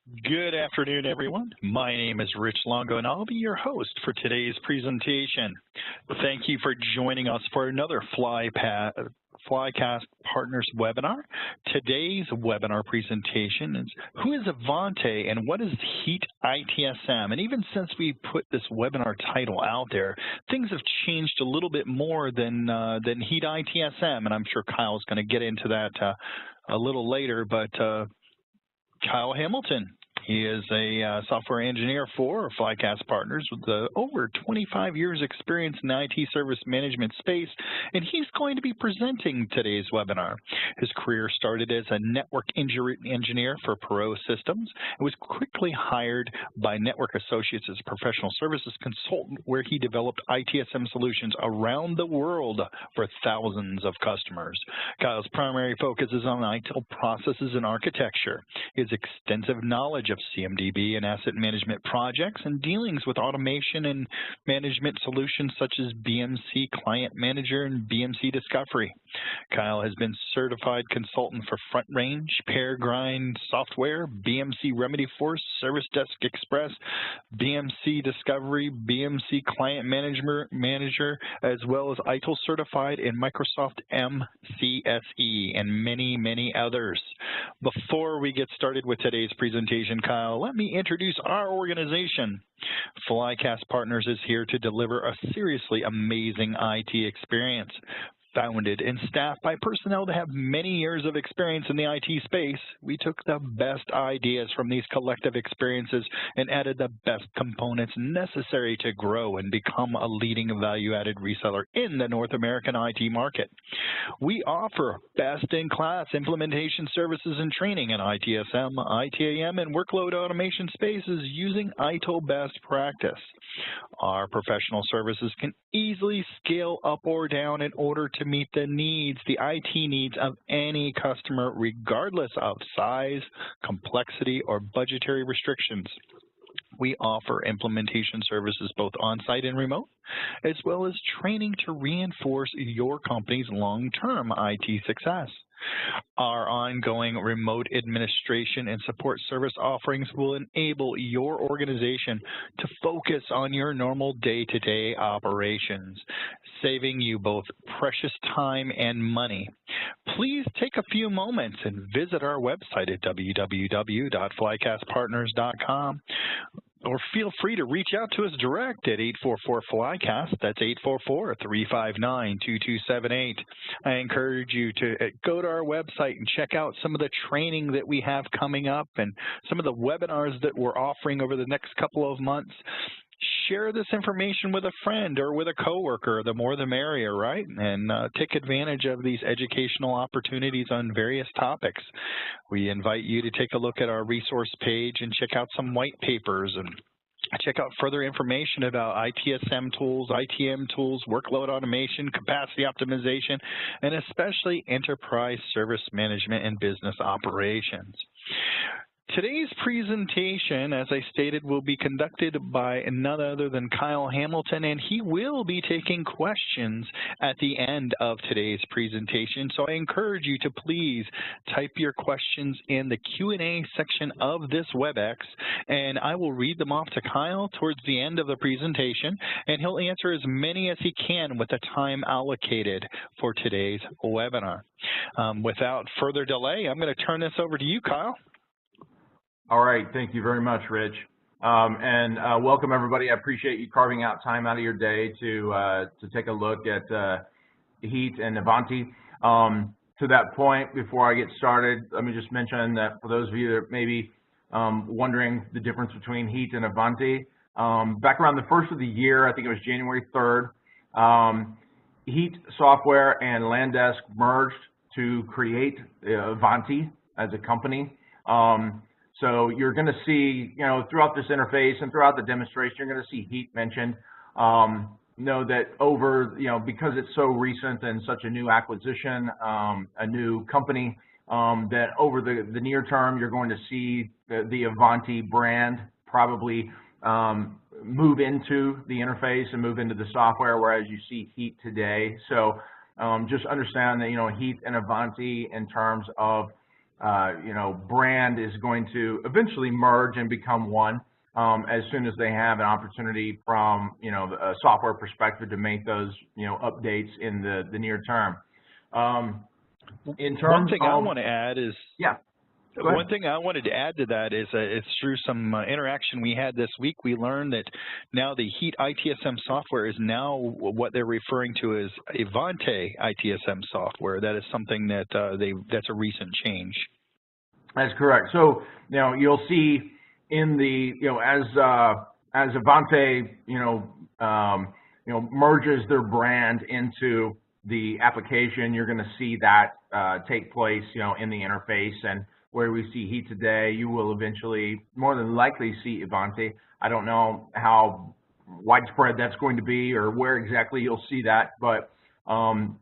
Good afternoon, everyone. My name is Rich Longo, and I'll be your host for today's presentation. Thank you for joining us for another Flycast Partners webinar. Today's webinar presentation is Who is Avanti and what is Heat ITSM? And even since we put this webinar title out there, things have changed a little bit more than Heat ITSM, and I'm sure Kyle's going to get into that a little later, but Kyle Hamilton. He is a software engineer for Flycast Partners with over 25 years experience in the IT service management space, and he's going to be presenting today's webinar. His career started as a network engineer for Pro Systems and was quickly hired by Network Associates as a professional services consultant, where he developed ITSM solutions around the world for thousands of customers. Kyle's primary focus is on IT processes and architecture. His extensive knowledge of CMDB and asset management projects and dealings with automation and management solutions such as BMC Client Manager and BMC Discovery. Kyle has been certified consultant for Front Range, Peregrine Software, BMC Remedy Force, Service Desk Express, BMC Discovery, BMC Client Manager, as well as ITIL certified in Microsoft MCSE and many, many others. Before we get started with today's presentation, Kyle, let me introduce our organization. Flycast Partners is here to deliver a seriously amazing IT experience. Founded and staffed by personnel that have many years of experience in the IT space, we took the best ideas from these collective experiences and added the best components necessary to grow and become a leading value-added reseller in the North American IT market. We offer best-in-class implementation services and training in ITSM, ITAM, and workload automation spaces using ITIL best practice. Our professional services can easily scale up or down in order to meet the IT needs of any customer, regardless of size, complexity, or budgetary restrictions. We offer implementation services both on-site and remote, as well as training to reinforce your company's long-term IT success. Our ongoing remote administration and support service offerings will enable your organization to focus on your normal day-to-day operations, saving you both precious time and money. Please take a few moments and visit our website at www.flycastpartners.com. or feel free to reach out to us direct at 844-FLYCAST. That's 844-359-2278. I encourage you to go to our website and check out some of the training that we have coming up and some of the webinars that we're offering over the next couple of months. Share this information with a friend or with a coworker. The more the merrier, right? And take advantage of these educational opportunities on various topics. We invite you to take a look at our resource page and check out some white papers and check out further information about ITSM tools, ITM tools, workload automation, capacity optimization, and especially enterprise service management and business operations. Today's presentation, as I stated, will be conducted by none other than Kyle Hamilton, and he will be taking questions at the end of today's presentation. So I encourage you to please type your questions in the Q&A section of this WebEx, and I will read them off to Kyle towards the end of the presentation, and he'll answer as many as he can with the time allocated for today's webinar. Without further delay, I'm going to turn this over to you, Kyle. All right, thank you very much, Rich. Welcome, everybody. I appreciate you carving out time out of your day to take a look at Heat and Avanti. To that point, before I get started, let me just mention that for those of you that may be wondering the difference between Heat and Avanti, back around the first of the year, I think it was January 3rd, Heat Software and Landesk merged to create Avanti as a company. So you're going to see, throughout this interface and throughout the demonstration, you're going to see Heat mentioned. Know that over, because it's so recent and such a new acquisition, a new company, that over the near term, you're going to see the Avanti brand probably move into the interface and move into the software, whereas you see Heat today. So just understand that, Heat and Avanti in terms of brand is going to eventually merge and become one as soon as they have an opportunity from, a software perspective to make those, updates in the near term. In terms one thing I want to add is, one thing I wanted to add to that is it's through some interaction we had this week, we learned that now the Heat ITSM software is now what they're referring to as Avanti ITSM software. That is something that that's a recent change. That's correct. So, you'll see in the, as Avanti, merges their brand into the application, you're going to see that take place, in the interface. And where we see Heat today, you will eventually, more than likely, see Avanti. I don't know how widespread that's going to be or where exactly you'll see that, but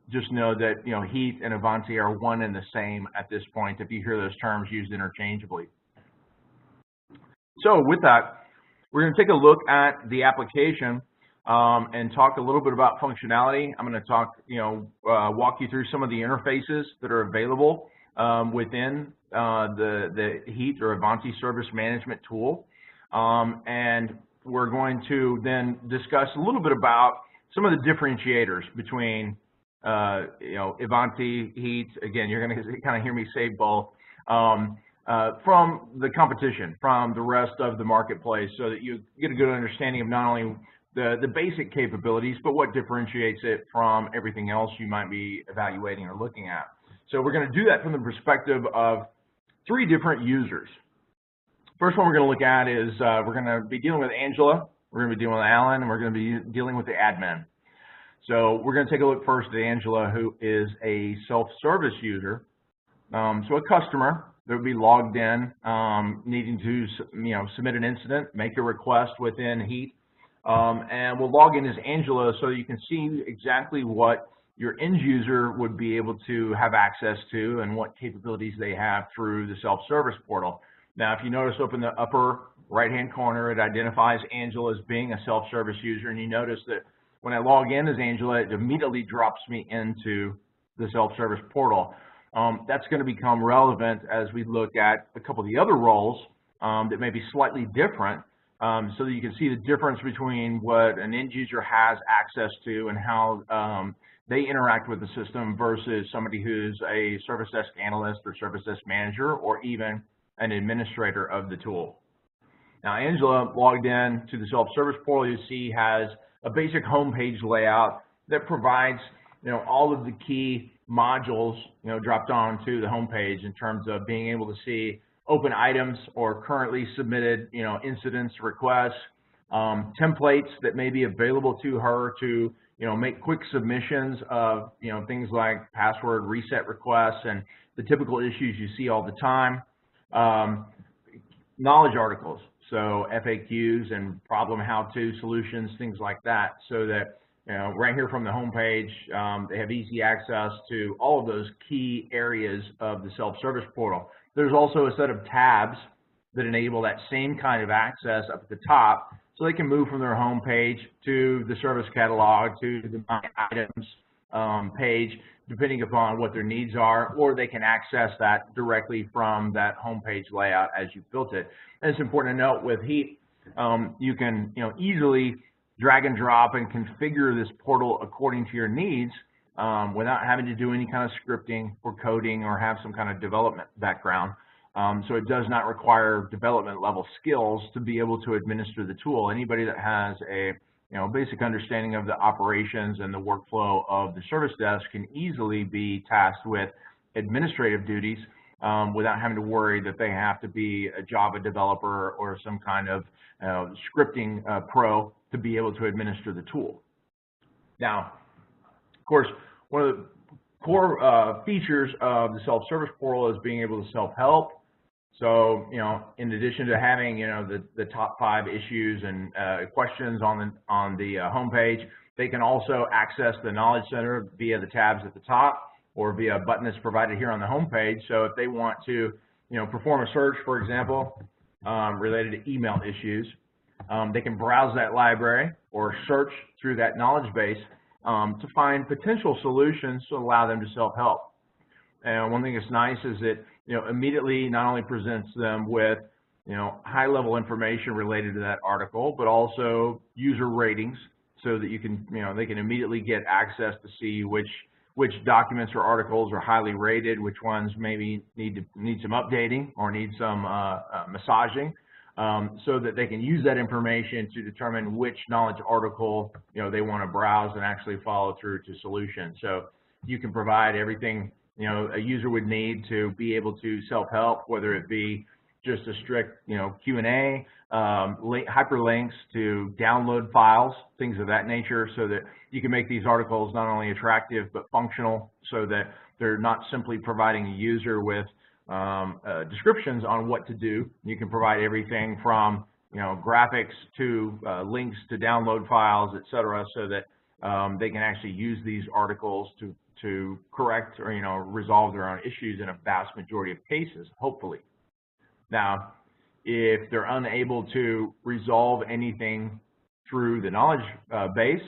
just know that, Heat and Avanti are one and the same at this point if you hear those terms used interchangeably. So with that, we're going to take a look at the application and talk a little bit about functionality. I'm going to talk, walk you through some of the interfaces that are available within the Heat or Avanti service management tool. And we're going to then discuss a little bit about some of the differentiators between, Avanti, Heat. Again, you're going to kind of hear me say both, from the competition, from the rest of the marketplace, so that you get a good understanding of not only the basic capabilities, but what differentiates it from everything else you might be evaluating or looking at. So we're going to do that from the perspective of 3 different users. First one we're going to look at is we're going to be dealing with Angela, we're going to be dealing with Alan, and we're going to be dealing with the admin. So we're going to take a look first at Angela, who is a self-service user. So a customer that would be logged in, needing to submit an incident, make a request within Heat, and we'll log in as Angela so you can see exactly what your end user would be able to have access to and what capabilities they have through the self-service portal. Now, if you notice up in the upper right-hand corner, it identifies Angela as being a self-service user, and you notice that when I log in as Angela, it immediately drops me into the self-service portal. That's going to become relevant as we look at a couple of the other roles that may be slightly different, so that you can see the difference between what an end user has access to and how they interact with the system versus somebody who's a service desk analyst or service desk manager or even an administrator of the tool. Now, Angela logged in to the self-service portal, you see, has a basic homepage layout that provides, all of the key modules, dropped onto the homepage in terms of being able to see open items or currently submitted, incidents, requests, templates that may be available to her to, make quick submissions of, things like password reset requests and the typical issues you see all the time. Knowledge articles, so FAQs and problem how-to solutions, things like that, so that, right here from the homepage, they have easy access to all of those key areas of the self-service portal. There's also a set of tabs that enable that same kind of access up at the top, so they can move from their home page to the service catalog, to the My Items page, depending upon what their needs are, or they can access that directly from that home page layout as you built it. And it's important to note with Heat, you can easily drag and drop and configure this portal according to your needs without having to do any kind of scripting or coding or have some kind of development background. So it does not require development level skills to be able to administer the tool. Anybody that has a basic understanding of the operations and the workflow of the service desk can easily be tasked with administrative duties without having to worry that they have to be a Java developer or some kind of scripting pro to be able to administer the tool. Now, of course, one of the core features of the self-service portal is being able to self-help. So, in addition to having, the top 5 issues and questions on the homepage, they can also access the Knowledge Center via the tabs at the top or via a button that's provided here on the homepage. So if they want to, perform a search, for example, related to email issues, they can browse that library or search through that knowledge base to find potential solutions to allow them to self-help. And one thing that's nice is that, immediately not only presents them with, high-level information related to that article, but also user ratings so that you can, they can immediately get access to see which documents or articles are highly rated, which ones maybe need some updating or need some massaging, so that they can use that information to determine which knowledge article they want to browse and actually follow through to solution. So you can provide everything a user would need to be able to self-help, whether it be just a strict Q&A, hyperlinks to download files, things of that nature, so that you can make these articles not only attractive but functional, so that they're not simply providing a user with descriptions on what to do. You can provide everything from graphics to links to download files, etc., so that they can actually use these articles to correct or resolve their own issues in a vast majority of cases, hopefully. Now, if they're unable to resolve anything through the knowledge base,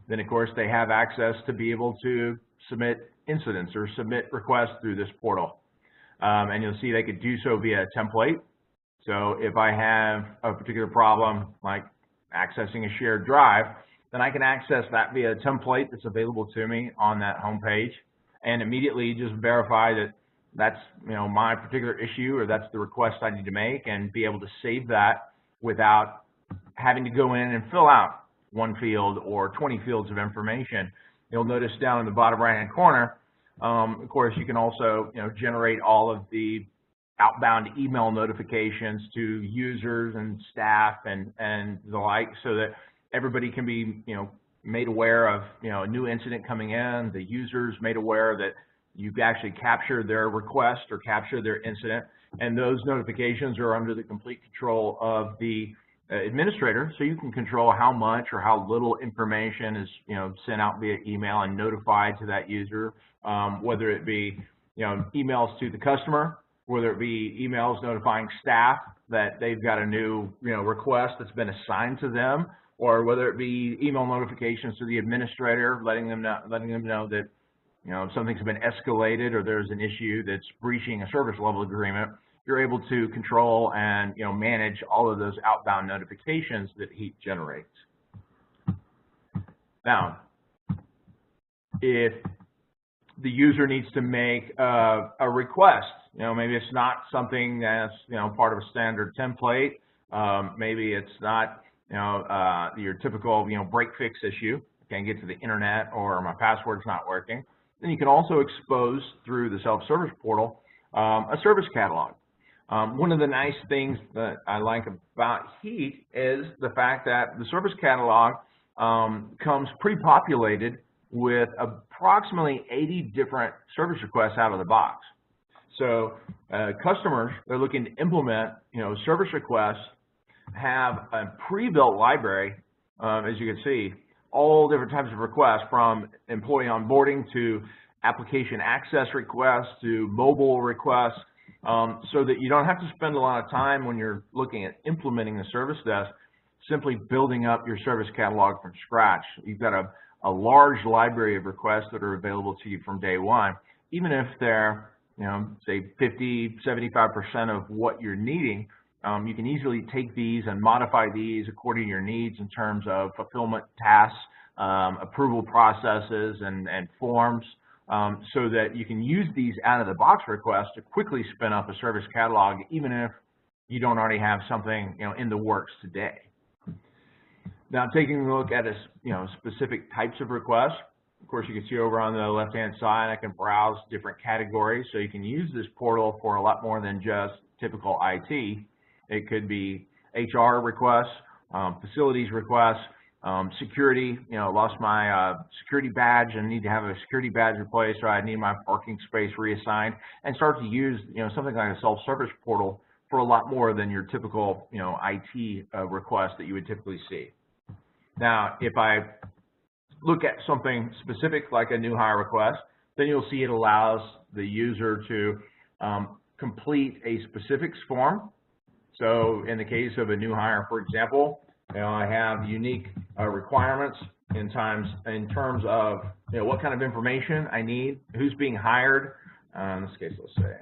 then of course they have access to be able to submit incidents or submit requests through this portal. And you'll see they could do so via a template. So if I have a particular problem like accessing a shared drive, then I can access that via a template that's available to me on that home page and immediately just verify that that's my particular issue or that's the request I need to make, and be able to save that without having to go in and fill out one field or 20 fields of information. You'll notice down in the bottom right hand corner, of course, you can also generate all of the outbound email notifications to users and staff and the like, so that everybody can be made aware of a new incident coming in, the users made aware that you've actually captured their request or captured their incident, and those notifications are under the complete control of the administrator, so you can control how much or how little information is sent out via email and notified to that user, whether it be emails to the customer, whether it be emails notifying staff that they've got a new request that's been assigned to them, or whether it be email notifications to the administrator letting them know that something's been escalated or there's an issue that's breaching a service level agreement. You're able to control and manage all of those outbound notifications that Heat generates. Now, if the user needs to make a request, maybe it's not something that's part of a standard template, maybe it's not your typical break fix issue, can't get to the internet or my password's not working, then you can also expose through the self-service portal a service catalog. One of the nice things that I like about Heat is the fact that the service catalog comes pre-populated with approximately 80 different service requests out of the box. So customers, they're looking to implement service requests, have a pre-built library, as you can see, all different types of requests, from employee onboarding to application access requests to mobile requests, so that you don't have to spend a lot of time when you're looking at implementing the service desk simply building up your service catalog from scratch. You've got a large library of requests that are available to you from day one, even if they're say 50, 75% of what you're needing. You can easily take these and modify these according to your needs in terms of fulfillment tasks, approval processes, and forms, so that you can use these out-of-the-box requests to quickly spin up a service catalog, even if you don't already have something in the works today. Now, taking a look at specific types of requests, of course, you can see over on the left-hand side, I can browse different categories, so you can use this portal for a lot more than just typical IT. It could be HR requests, facilities requests, security, lost my security badge and need to have a security badge replaced, or I need my parking space reassigned, and start to use something like a self-service portal for a lot more than your typical IT request that you would typically see. Now, if I look at something specific like a new hire request, then you'll see it allows the user to complete a specifics form. So in the case of a new hire, for example, I have unique requirements in terms of what kind of information I need, who's being hired, In this case, let's say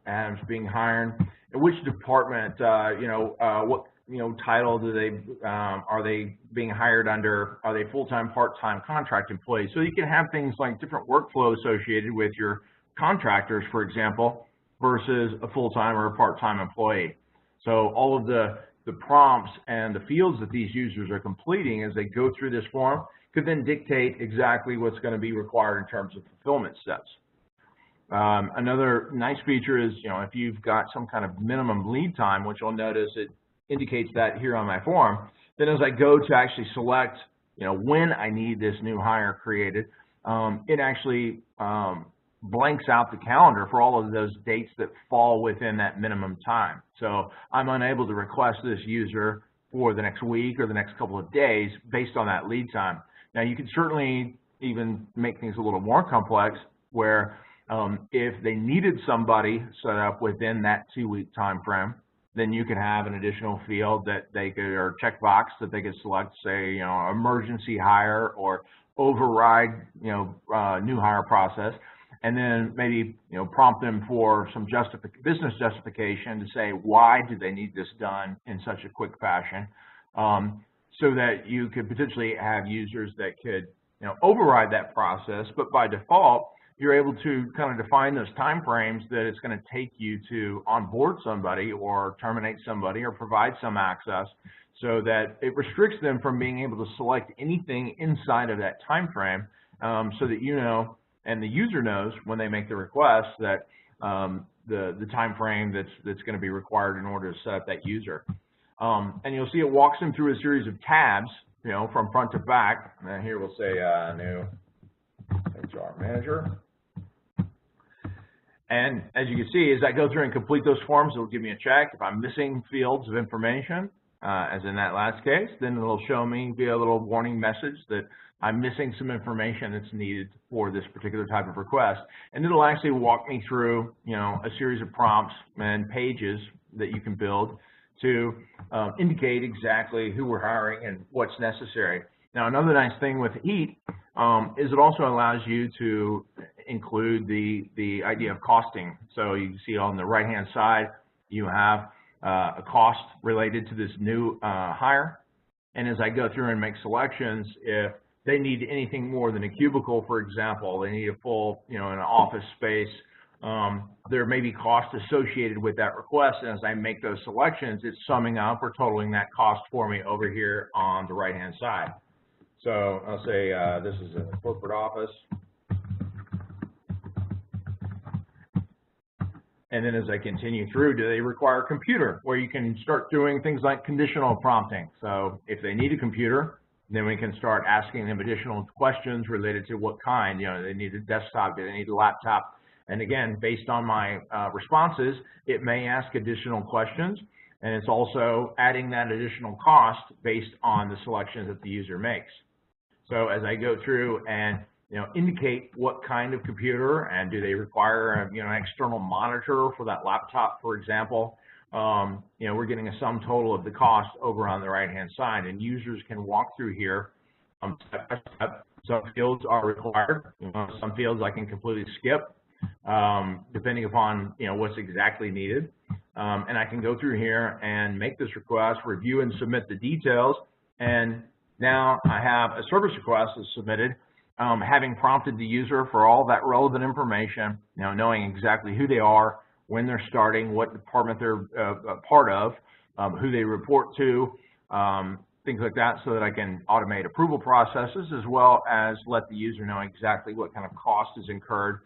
Adam's being hired. In which department, what title do they are they being hired under? Are they full-time, part-time, contract employees? So you can have things like different workflow associated with your contractors, for example, versus a full-time or a part-time employee. So all of the prompts and the fields that these users are completing as they go through this form could then dictate exactly what's going to be required in terms of fulfillment steps. Another nice feature is, if you've got some kind of minimum lead time, which you'll notice it indicates that here on my form, then as I go to actually select, when I need this new hire created, it actually blanks out the calendar for all of those dates that fall within that minimum time. So I'm unable to request this user for the next week or the next couple of days based on that lead time. Now, you can certainly even make things a little more complex where if they needed somebody set up within that 2-week time frame, then you could have an additional field that they could, or checkbox that they could select, say, emergency hire or override, new hire process, and then maybe, prompt them for some business justification to say why do they need this done in such a quick fashion, so that you could potentially have users that could, override that process, but by default, you're able to kind of define those time frames that it's going to take you to onboard somebody or terminate somebody or provide some access, so that it restricts them from being able to select anything inside of that time frame, so that and the user knows when they make the request that the time frame that's going to be required in order to set up that user. And you'll see it walks them through a series of tabs, from front to back. And here we'll say new HR manager. And as you can see, as I go through and complete those forms, it'll give me a check. If I'm missing fields of information, as in that last case, then it'll show me via a little warning message that I'm missing some information that's needed for this particular type of request. And it'll actually walk me through, a series of prompts and pages that you can build to indicate exactly who we're hiring and what's necessary. Now, another nice thing with Heat is it also allows you to include the idea of costing. So you can see on the right-hand side, you have a cost related to this new hire. And as I go through and make selections, if they need anything more than a cubicle, for example, they need a full, an office space, there may be cost associated with that request. And as I make those selections, it's summing up or totaling that cost for me over here on the right-hand side. So I'll say this is a corporate office. And then as I continue through, do they require a computer, where you can start doing things like conditional prompting. So if they need a computer, then we can start asking them additional questions related to what kind. They need a desktop, do they need a laptop? And again, based on my responses, it may ask additional questions. And it's also adding that additional cost based on the selections that the user makes. So as I go through and indicate what kind of computer and do they require an external monitor for that laptop, for example, we're getting a sum total of the cost over on the right-hand side, and users can walk through here step by step. Some fields are required. Some fields I can completely skip, depending upon what's exactly needed. And I can go through here and make this request, review and submit the details, and now I have a service request that's submitted, having prompted the user for all that relevant information, knowing exactly who they are, when they're starting, what department they're a part of, who they report to, things like that, so that I can automate approval processes as well as let the user know exactly what kind of cost is incurred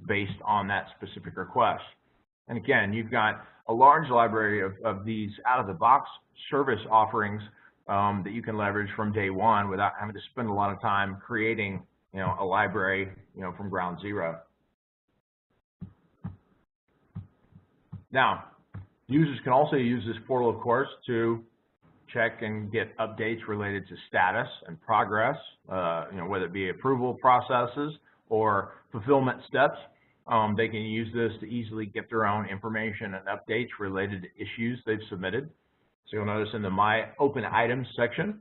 based on that specific request. And again, you've got a large library of these out-of-the-box service offerings that you can leverage from day one without having to spend a lot of time creating, a library, from ground zero. Now, users can also use this portal, of course, to check and get updates related to status and progress, whether it be approval processes or fulfillment steps. They can use this to easily get their own information and updates related to issues they've submitted. So you'll notice in the My Open Items section,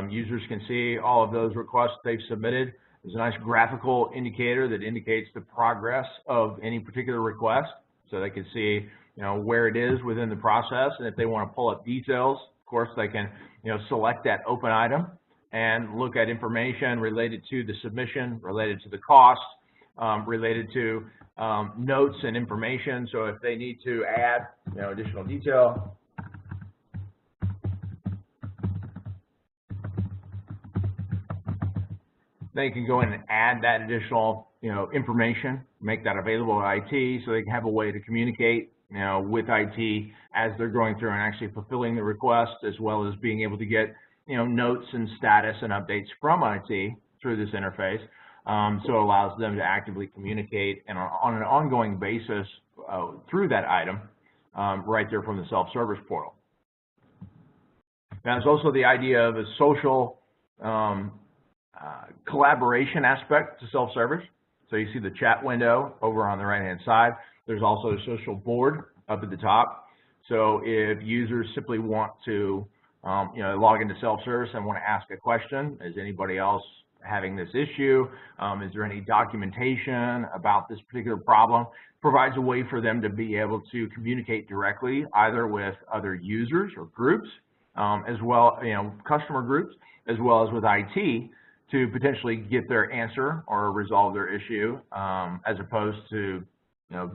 users can see all of those requests they've submitted. There's a nice graphical indicator that indicates the progress of any particular request, so they can see, where it is within the process. And if they want to pull up details, of course, they can, select that open item and look at information related to the submission, related to the cost, related to notes and information. So if they need to add, additional detail, they can go in and add that additional, information, make that available to IT, so they can have a way to communicate, with IT as they're going through and actually fulfilling the request, as well as being able to get, notes and status and updates from IT through this interface. So it allows them to actively communicate and on an ongoing basis through that item right there from the self-service portal. Now, there's also the idea of a social collaboration aspect to self-service. So you see the chat window over on the right-hand side. There's also a social board up at the top. So if users simply want to, log into self-service and want to ask a question, is anybody else having this issue? Is there any documentation about this particular problem? Provides a way for them to be able to communicate directly, either with other users or groups, as well, customer groups, as well as with IT, to potentially get their answer or resolve their issue, as opposed to,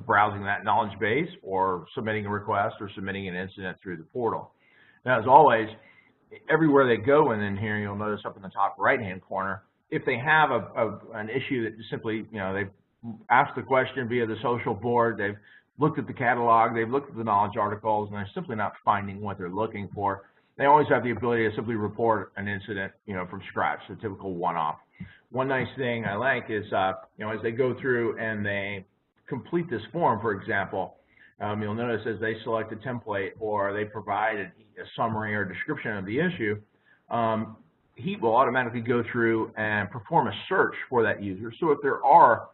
browsing that knowledge base or submitting a request or submitting an incident through the portal. Now, as always, everywhere they go in here, you'll notice up in the top right-hand corner, if they have an issue that simply, they've asked the question via the social board, they've looked at the catalog, they've looked at the knowledge articles, and they're simply not finding what they're looking for, they always have the ability to simply report an incident, from scratch, a typical one-off. One nice thing I like is, as they go through and they complete this form, for example, you'll notice as they select a template or they provide a summary or description of the issue, Heat will automatically go through and perform a search for that user. So if there are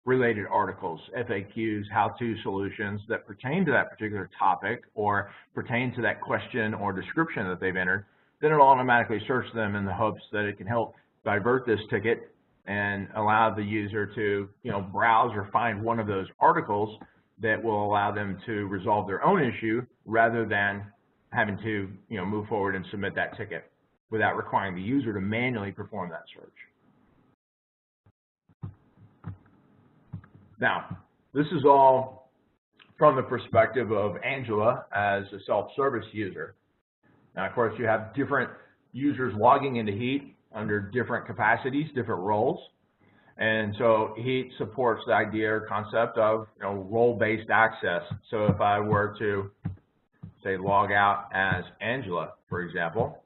related articles, FAQs, how-to solutions that pertain to that particular topic or pertain to that question or description that they've entered, then it'll automatically search them in the hopes that it can help divert this ticket and allow the user to, browse or find one of those articles that will allow them to resolve their own issue rather than having to, move forward and submit that ticket without requiring the user to manually perform that search. Now, this is all from the perspective of Angela as a self-service user. Now, of course, you have different users logging into Heat under different capacities, different roles. And so Heat supports the idea or concept of, role-based access. So if I were to, say, log out as Angela, for example,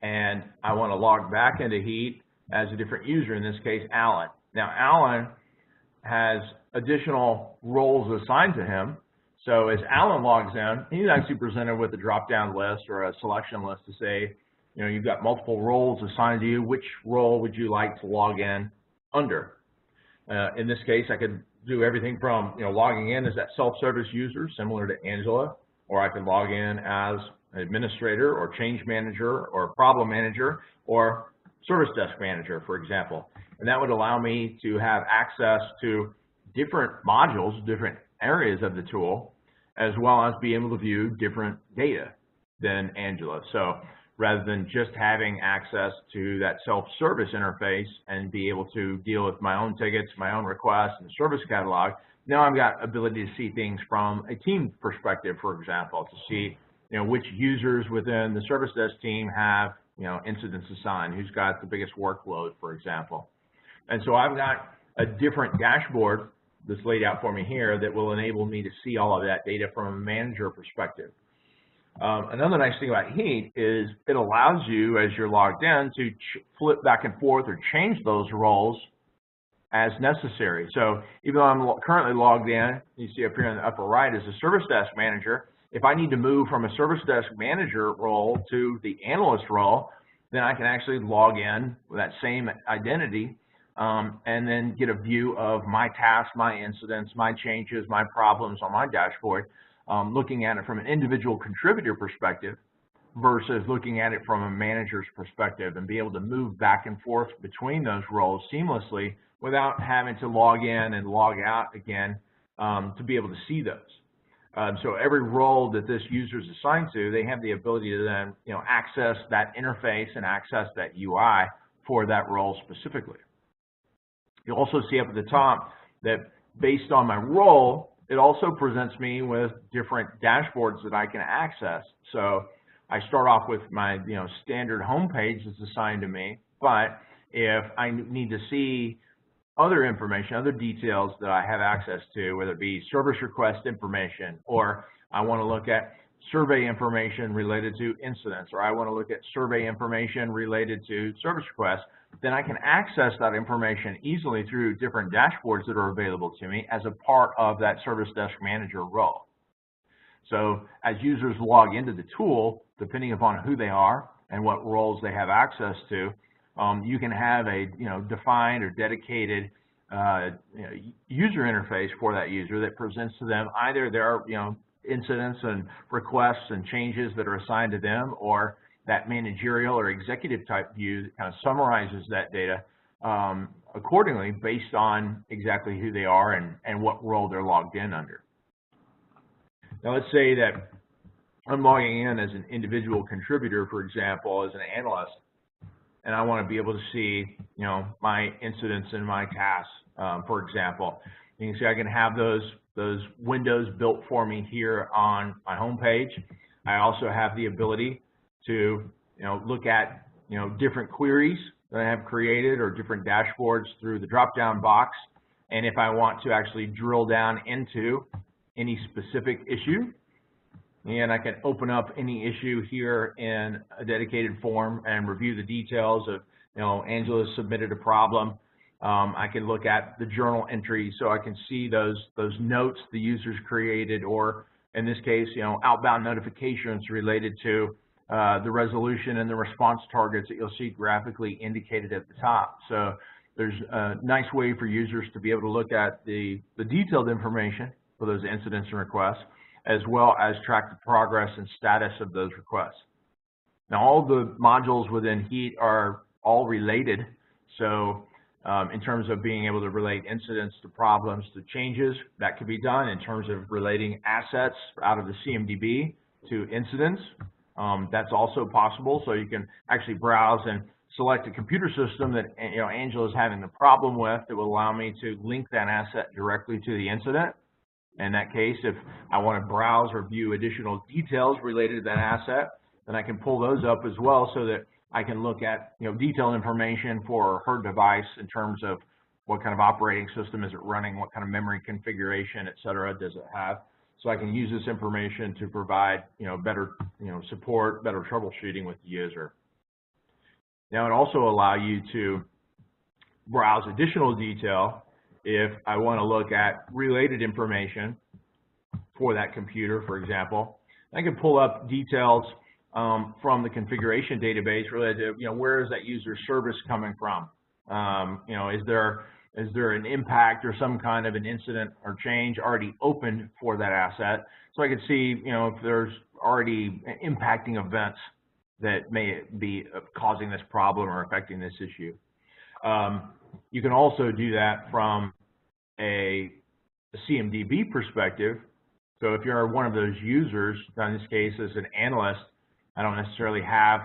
and I want to log back into Heat as a different user, in this case, Alan. Now, Alan has additional roles assigned to him. So as Alan logs in, he's actually presented with a drop-down list or a selection list to say, you've got multiple roles assigned to you. Which role would you like to log in under? In this case, I could do everything from, logging in as that self-service user, similar to Angela, or I could log in as an administrator or change manager or problem manager or service desk manager, for example. And that would allow me to have access to different modules, different areas of the tool, as well as be able to view different data than Angela. So rather than just having access to that self-service interface and be able to deal with my own tickets, my own requests, and the service catalog, now I've got ability to see things from a team perspective, for example, to see which users within the service desk team have incidents assigned, who's got the biggest workload, for example. And so I've got a different dashboard that's laid out for me here that will enable me to see all of that data from a manager perspective. Another nice thing about Heat is it allows you, as you're logged in, to flip back and forth or change those roles as necessary. So even though I'm currently logged in, you see up here in the upper right as a service desk manager, if I need to move from a service desk manager role to the analyst role, then I can actually log in with that same identity and then get a view of my tasks, my incidents, my changes, my problems on my dashboard, looking at it from an individual contributor perspective, versus looking at it from a manager's perspective and be able to move back and forth between those roles seamlessly without having to log in and log out again to be able to see those. So every role that this user is assigned to, they have the ability to then access that interface and access that UI for that role specifically. You'll also see up at the top that based on my role, it also presents me with different dashboards that I can access. So I start off with my standard home page that's assigned to me, but if I need to see other information, other details that I have access to, whether it be service request information, or I want to look at survey information related to incidents, or I want to look at survey information related to service requests, then I can access that information easily through different dashboards that are available to me as a part of that service desk manager role. So as users log into the tool, depending upon who they are and what roles they have access to, you can have a defined or dedicated user interface for that user that presents to them either their incidents and requests and changes that are assigned to them, or that managerial or executive type view that kind of summarizes that data accordingly based on exactly who they are and what role they're logged in under. Now let's say that I'm logging in as an individual contributor, for example, as an analyst, and I want to be able to see my incidents and my tasks, for example. You can see I can have those windows built for me here on my home page. I also have the ability to look at different queries that I have created or different dashboards through the drop-down box. And if I want to actually drill down into any specific issue, and I can open up any issue here in a dedicated form and review the details of, Angela submitted a problem. I can look at the journal entries so I can see those notes the users created, or in this case, outbound notifications related to the resolution and the response targets that you'll see graphically indicated at the top. So there's a nice way for users to be able to look at the detailed information for those incidents and requests, as well as track the progress and status of those requests. Now, all the modules within Heat are all related. So in terms of being able to relate incidents to problems to changes, that can be done. In terms of relating assets out of the CMDB to incidents, that's also possible. So you can actually browse and select a computer system that Angela is having the problem with that will allow me to link that asset directly to the incident. In that case, if I want to browse or view additional details related to that asset, then I can pull those up as well so that I can look at detailed information for her device in terms of what kind of operating system is it running, what kind of memory configuration, et cetera, does it have. So I can use this information to provide better support, better troubleshooting with the user. Now it also allows you to browse additional detail if I want to look at related information for that computer, for example. I can pull up details from the configuration database related to where is that user service coming from? Is there an impact or some kind of an incident or change already open for that asset? So I can see if there's already impacting events that may be causing this problem or affecting this issue. You can also do that from a CMDB perspective. So if you're one of those users, in this case as an analyst, I don't necessarily have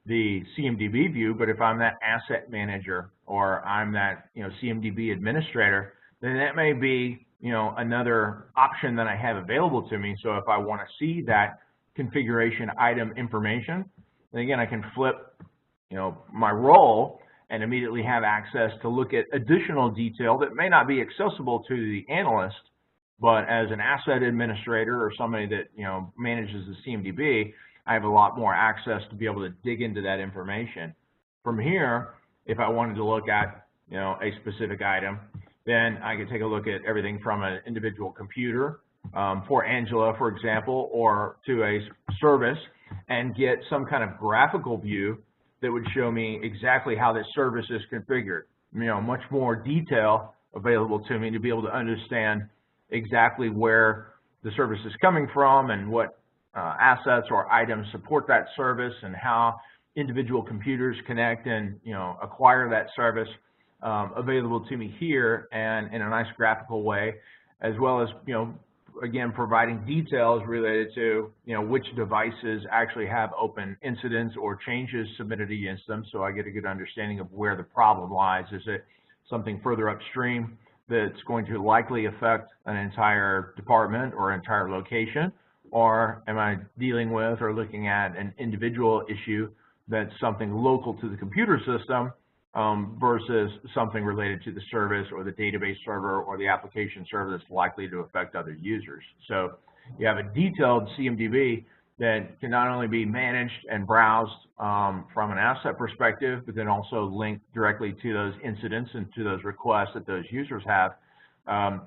the CMDB view, but if I'm that asset manager or I'm that CMDB administrator, then that may be another option that I have available to me. So if I want to see that configuration item information, then again I can flip my role and immediately have access to look at additional detail that may not be accessible to the analyst, but as an asset administrator or somebody that manages the CMDB, I have a lot more access to be able to dig into that information. From here, if I wanted to look at a specific item, then I could take a look at everything from an individual computer for Angela, for example, or to a service, and get some kind of graphical view that would show me exactly how this service is configured. Much more detail available to me to be able to understand exactly where the service is coming from and what assets or items support that service and how individual computers connect and acquire that service available to me here and in a nice graphical way, as well as again providing details related to which devices actually have open incidents or changes submitted against them, so I get a good understanding of where the problem lies. Is it something further upstream that's going to likely affect an entire department or entire location, or am I dealing with or looking at an individual issue that's something local to the computer system versus something related to the service or the database server or the application server that's likely to affect other users? So you have a detailed CMDB that can not only be managed and browsed from an asset perspective, but then also linked directly to those incidents and to those requests that those users have.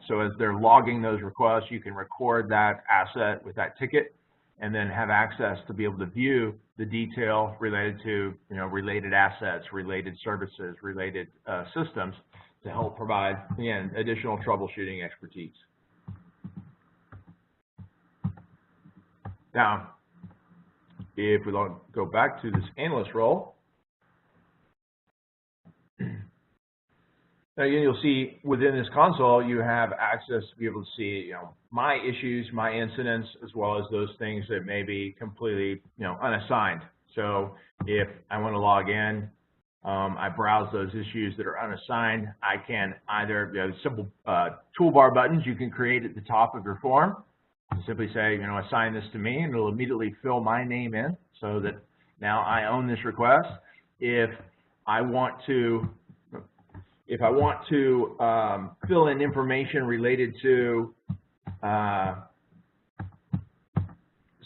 So as they're logging those requests, you can record that asset with that ticket and then have access to be able to view the detail related to related assets, related services, related systems to help provide, again, additional troubleshooting expertise. Now, if we go back to this analyst role, now again, you'll see within this console, you have access to be able to see, my issues, my incidents, as well as those things that may be completely, unassigned. So if I want to log in, I browse those issues that are unassigned. I can either, simple toolbar buttons you can create at the top of your form. Simply say, assign this to me, and it'll immediately fill my name in so that now I own this request. If I want to fill in information related to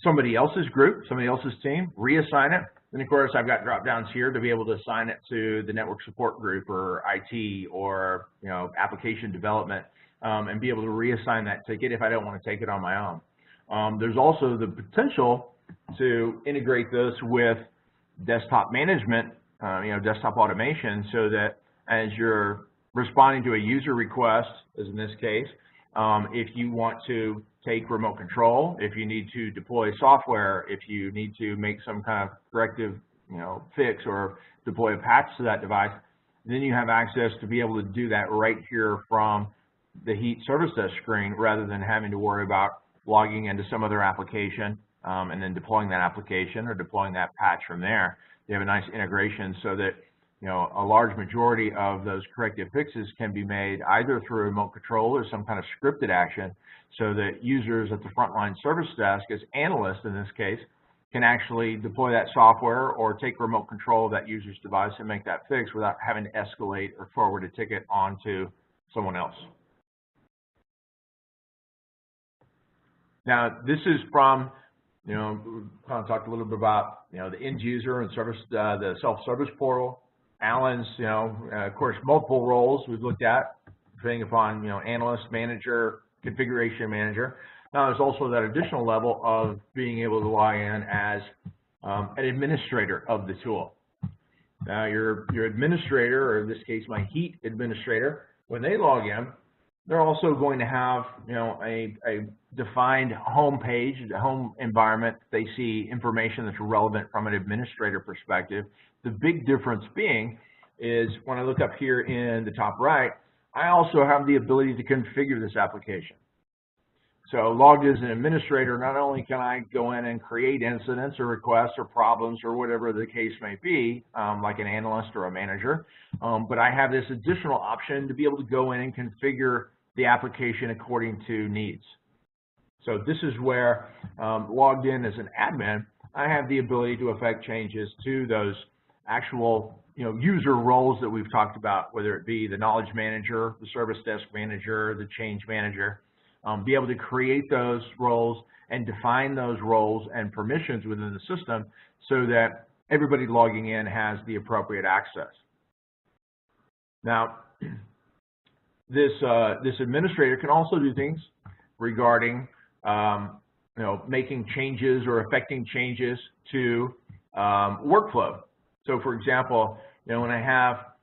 somebody else's group, somebody else's team, reassign it. Then of course I've got drop downs here to be able to assign it to the network support group or IT or application development. And be able to reassign that ticket if I don't want to take it on my own. There's also the potential to integrate this with desktop management, desktop automation, so that as you're responding to a user request, as in this case, if you want to take remote control, if you need to deploy software, if you need to make some kind of corrective, fix or deploy a patch to that device, then you have access to be able to do that right here from the Heat Service Desk screen, rather than having to worry about logging into some other application and then deploying that application or deploying that patch from there. You have a nice integration so that a large majority of those corrective fixes can be made either through remote control or some kind of scripted action, so that users at the frontline service desk, as analysts in this case, can actually deploy that software or take remote control of that user's device and make that fix without having to escalate or forward a ticket onto someone else. Now, this is from, we kind of talked a little bit about, the end user and service, the self-service portal. Alan's, of course, multiple roles we've looked at, depending upon, analyst, manager, configuration manager. Now, there's also that additional level of being able to log in as an administrator of the tool. Now, your administrator, or in this case, my Heat administrator, when they log in, they're also going to have, a defined home page, a home environment. They see information that's relevant from an administrator perspective. The big difference being is when I look up here in the top right, I also have the ability to configure this application. So logged as an administrator, not only can I go in and create incidents or requests or problems or whatever the case may be, like an analyst or a manager, but I have this additional option to be able to go in and configure the application according to needs. So this is where, logged in as an admin, I have the ability to affect changes to those actual user roles that we've talked about, whether it be the knowledge manager, the service desk manager, the change manager, be able to create those roles and define those roles and permissions within the system so that everybody logging in has the appropriate access. Now, this administrator can also do things regarding making changes or affecting changes to workflow. So, for example, when I have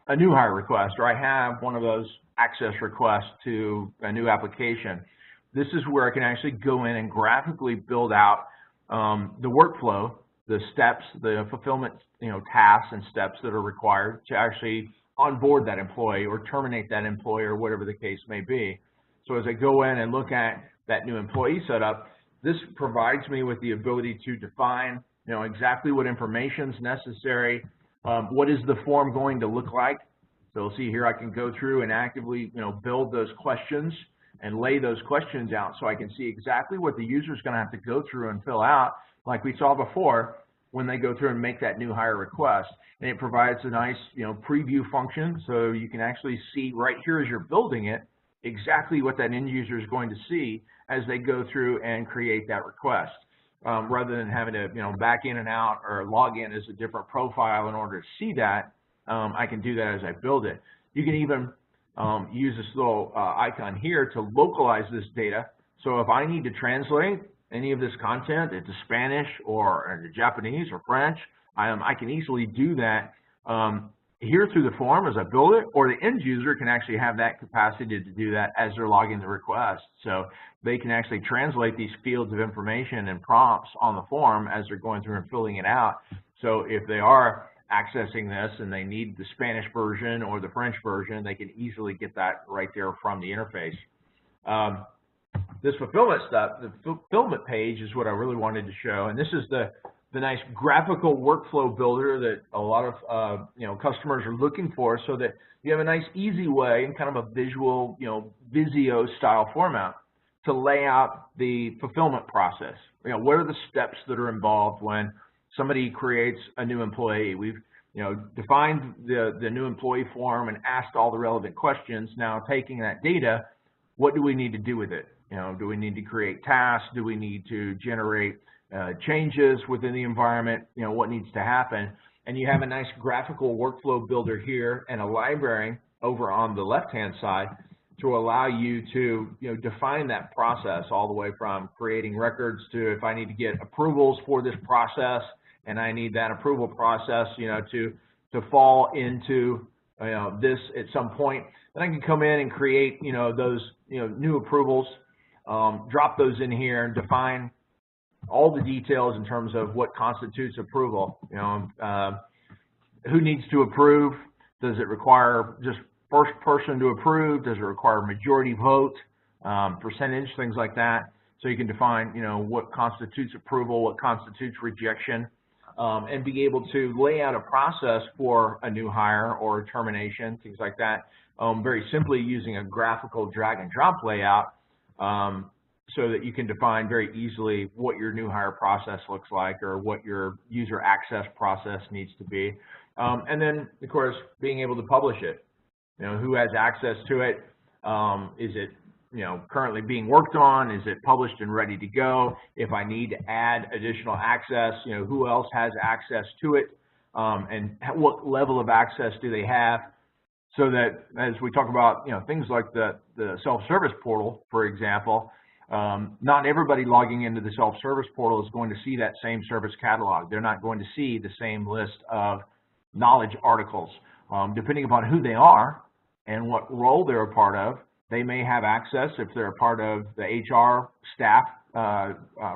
a new hire request, or I have one of those access requests to a new application, this is where I can actually go in and graphically build out the workflow, the steps, the fulfillment, tasks and steps that are required to actually onboard that employee or terminate that employee or whatever the case may be. So as I go in and look at that new employee setup, this provides me with the ability to define, exactly what information is necessary, what is the form going to look like. So you'll see here I can go through and actively, build those questions and lay those questions out so I can see exactly what the user is going to have to go through and fill out, like we saw before when they go through and make that new hire request. And it provides a nice, preview function, so you can actually see right here as you're building it exactly what that end user is going to see as they go through and create that request, rather than having to, back in and out or log in as a different profile in order to see that. I can do that as I build it. You can even use this little icon here to localize this data. So if I need to translate any of this content into Spanish or into Japanese or French, I can easily do that here through the form as I build it, or the end user can actually have that capacity to do that as they're logging the request. So they can actually translate these fields of information and prompts on the form as they're going through and filling it out. So if they are accessing this and they need the Spanish version or the French version, they can easily get that right there from the interface. This fulfillment stuff, the fulfillment page, is what I really wanted to show, and this is the nice graphical workflow builder that a lot of customers are looking for, so that you have a nice easy way and kind of a visual, Visio style format to lay out the fulfillment process. What are the steps that are involved when somebody creates a new employee? We've defined the new employee form and asked all the relevant questions. Now, taking that data, what do we need to do with it? Do we need to create tasks? Do we need to generate changes within the environment? What needs to happen? And you have a nice graphical workflow builder here and a library over on the left-hand side to allow you to define that process all the way from creating records to if I need to get approvals for this process and I need that approval process to fall into this at some point, then I can come in and create those new approvals, drop those in here and define all the details in terms of what constitutes approval. Who needs to approve? Does it require just first person to approve? Does it require majority vote, percentage, things like that? So you can define, what constitutes approval, what constitutes rejection, and be able to lay out a process for a new hire or termination, things like that, very simply using a graphical drag and drop layout, so that you can define very easily what your new hire process looks like or what your user access process needs to be. And then, of course, being able to publish it. Who has access to it? Is it currently being worked on? Is it published and ready to go? If I need to add additional access, who else has access to it? And what level of access do they have? So that as we talk about, things like the self-service portal, for example, not everybody logging into the self-service portal is going to see that same service catalog. They're not going to see the same list of knowledge articles. Depending upon who they are and what role they're a part of, they may have access. If they're a part of the HR staff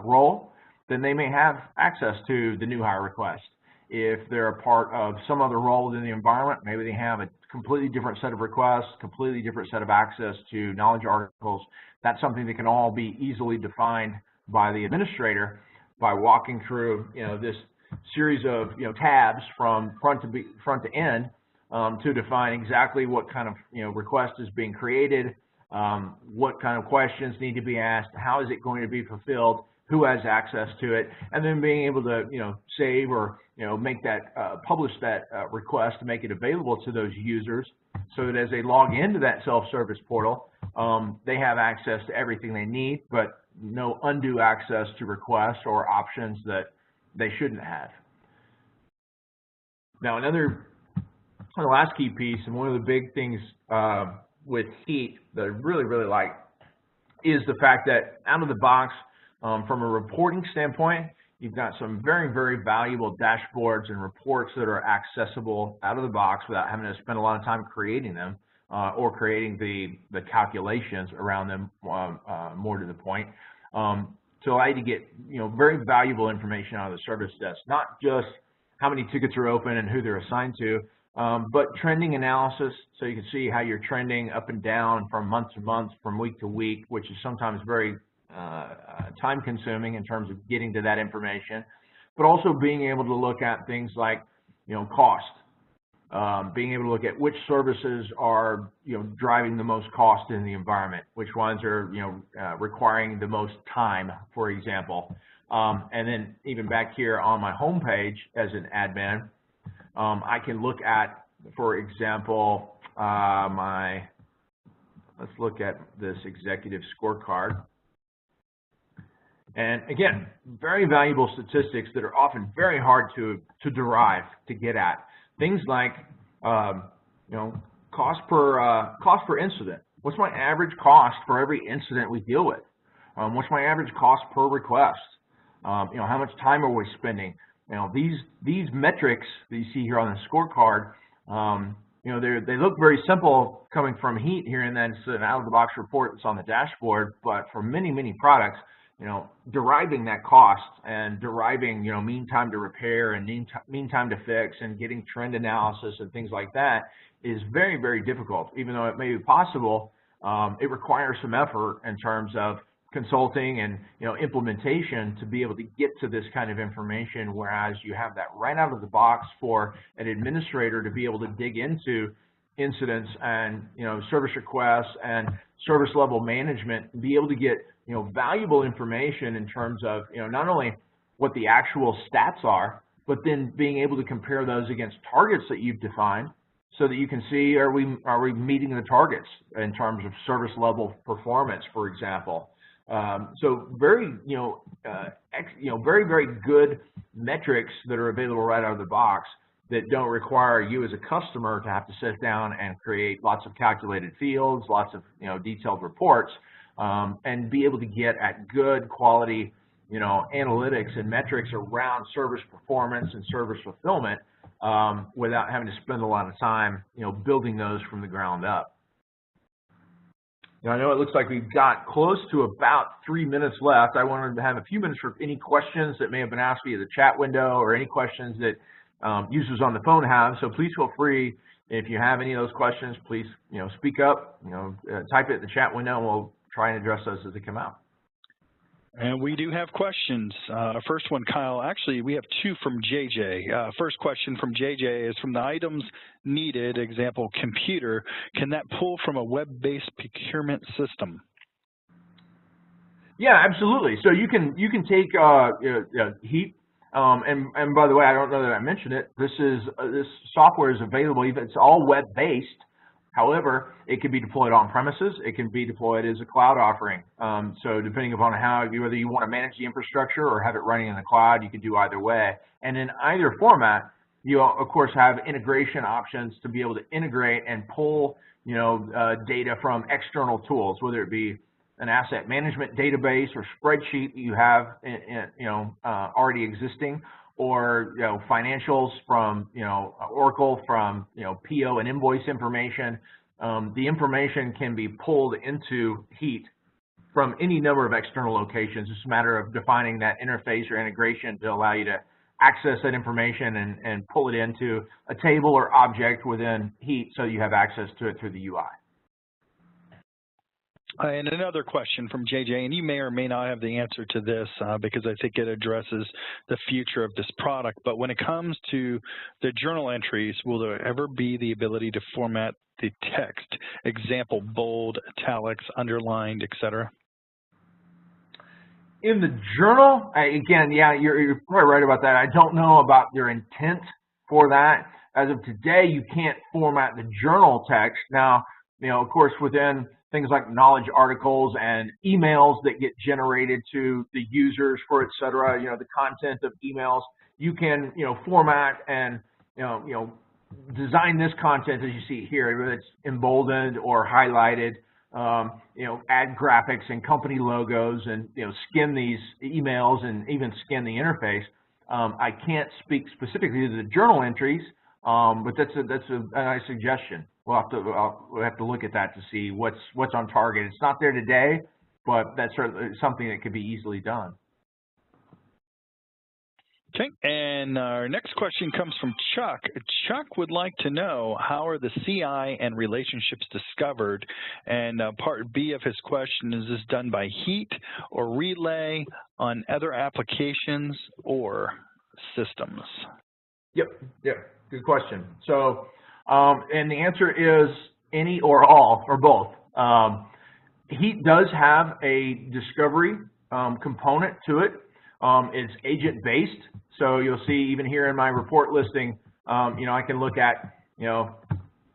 role, then they may have access to the new hire request. If they're a part of some other role within the environment, maybe they have a completely different set of requests, completely different set of access to knowledge articles. That's something that can all be easily defined by the administrator by walking through, this series of, tabs from front to end to define exactly what kind of, request is being created, what kind of questions need to be asked, how is it going to be fulfilled, who has access to it, and then being able to, save or, make that, publish that request to make it available to those users so that as they log into that self-service portal, they have access to everything they need, but no undue access to requests or options that they shouldn't have. Now, the last key piece, and one of the big things with Heat that I really, really like, is the fact that out of the box, from a reporting standpoint, you've got some very, very valuable dashboards and reports that are accessible out of the box without having to spend a lot of time creating them. or creating the calculations around them more to the point, to allow you to get very valuable information out of the service desk, not just how many tickets are open and who they're assigned to, but trending analysis, so you can see how you're trending up and down from month to month, from week to week, which is sometimes very time consuming in terms of getting to that information, but also being able to look at things like cost, being able to look at which services are driving the most cost in the environment, which ones are requiring the most time, for example. And then even back here on my home page as an admin, I can look at, for example, let's look at this executive scorecard. And again, very valuable statistics that are often very hard to derive, to get at. Things like, cost per incident. What's my average cost for every incident we deal with? What's my average cost per request? How much time are we spending? These metrics that you see here on the scorecard, they look very simple coming from Heat here, and then it's an out-of-the-box report that's on the dashboard. But for many, many products, deriving that cost and deriving, mean time to repair and mean time to fix and getting trend analysis and things like that is very, very difficult. Even though it may be possible, it requires some effort in terms of consulting and implementation to be able to get to this kind of information, whereas you have that right out of the box for an administrator to be able to dig into incidents and service requests and service level management, and be able to get valuable information in terms of not only what the actual stats are, but then being able to compare those against targets that you've defined, so that you can see, are we meeting the targets in terms of service level performance, for example. So very very, very good metrics that are available right out of the box, that don't require you as a customer to have to sit down and create lots of calculated fields, lots of detailed reports, and be able to get at good quality analytics and metrics around service performance and service fulfillment, without having to spend a lot of time building those from the ground up. Now, I know it looks like we've got close to about 3 minutes left. I wanted to have a few minutes for any questions that may have been asked via the chat window, or any questions that users on the phone have. So please feel free, if you have any of those questions, please speak up, type it in the chat window, and we'll try and address those as they come out. And we do have questions. First one, Kyle, actually we have two from JJ. First question from JJ is, from the items needed, example computer, can that pull from a web-based procurement system? Yeah, absolutely. So you can take Heat, and by the way, I don't know that I mentioned it, this software is available, it's all web-based. However, it can be deployed on premises. It can be deployed as a cloud offering. So depending upon whether you want to manage the infrastructure or have it running in the cloud, you can do either way. And in either format, you of course have integration options to be able to integrate and pull data from external tools, whether it be an asset management database or spreadsheet that you have already existing, or financials from Oracle, from PO and invoice information. The information can be pulled into Heat from any number of external locations. It's a matter of defining that interface or integration to allow you to access that information and pull it into a table or object within Heat, so you have access to it through the UI. And another question from JJ, and you may or may not have the answer to this because I think it addresses the future of this product, but when it comes to the journal entries, will there ever be the ability to format the text, example, bold, italics, underlined, etc.? In the journal, again, yeah, you're probably right about that. I don't know about their intent for that. As of today, you can't format the journal text. Now, of course, within things like knowledge articles and emails that get generated to the users, for et cetera, the content of emails, you can, format and, design this content as you see here, whether it's emboldened or highlighted, add graphics and company logos and, skin these emails and even skin the interface. I can't speak specifically to the journal entries, But that's a nice suggestion. We'll have to look at that to see what's on target. It's not there today, but that's certainly something that could be easily done. Okay, and our next question comes from Chuck. Chuck would like to know, how are the CI and relationships discovered? And part B of his question, is this done by Heat or Relay on other applications or systems? Yep, good question. So, and the answer is any or all, or both. Heat does have a discovery component to it. It's agent-based, so you'll see even here in my report listing, I can look at,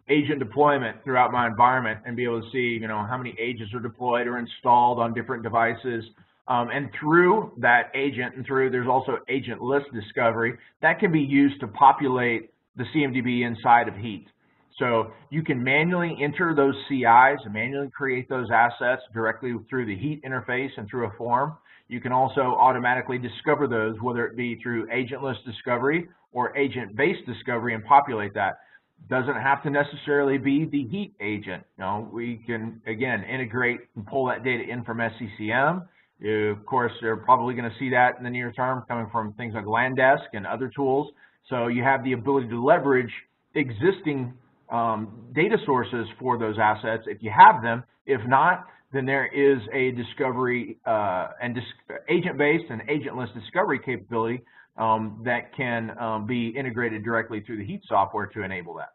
agent deployment throughout my environment and be able to see, how many agents are deployed or installed on different devices. And through that agent and there's also agent list discovery, that can be used to populate the CMDB inside of Heat. So you can manually enter those CIs and manually create those assets directly through the Heat interface and through a form. You can also automatically discover those, whether it be through agentless discovery or agent-based discovery, and populate that. Doesn't have to necessarily be the Heat agent. We can, again, integrate and pull that data in from SCCM. Of course, they're probably going to see that in the near term coming from things like Landesk and other tools. So you have the ability to leverage existing data sources for those assets if you have them. If not, then there is a discovery and agent-based and agentless discovery capability that can be integrated directly through the Heat software to enable that.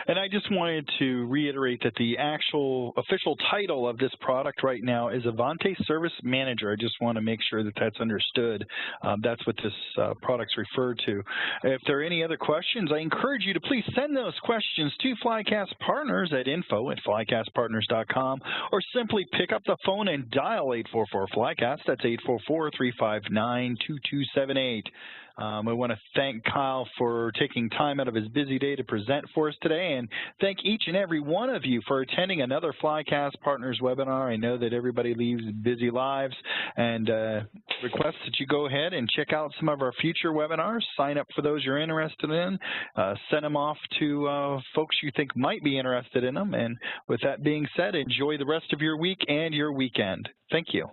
And I just wanted to reiterate that the actual official title of this product right now is Avanti Service Manager. I just want to make sure that that's understood. That's what this product's referred to. If there are any other questions, I encourage you to please send those questions to Flycast Partners at info@flycastpartners.com, or simply pick up the phone and dial 844-FLYCAST. That's 844-359-2278. I want to thank Kyle for taking time out of his busy day to present for us today, and thank each and every one of you for attending another Flycast Partners webinar. I know that everybody leads busy lives, and request that you go ahead and check out some of our future webinars. Sign up for those you're interested in. Send them off to folks you think might be interested in them. And with that being said, enjoy the rest of your week and your weekend. Thank you.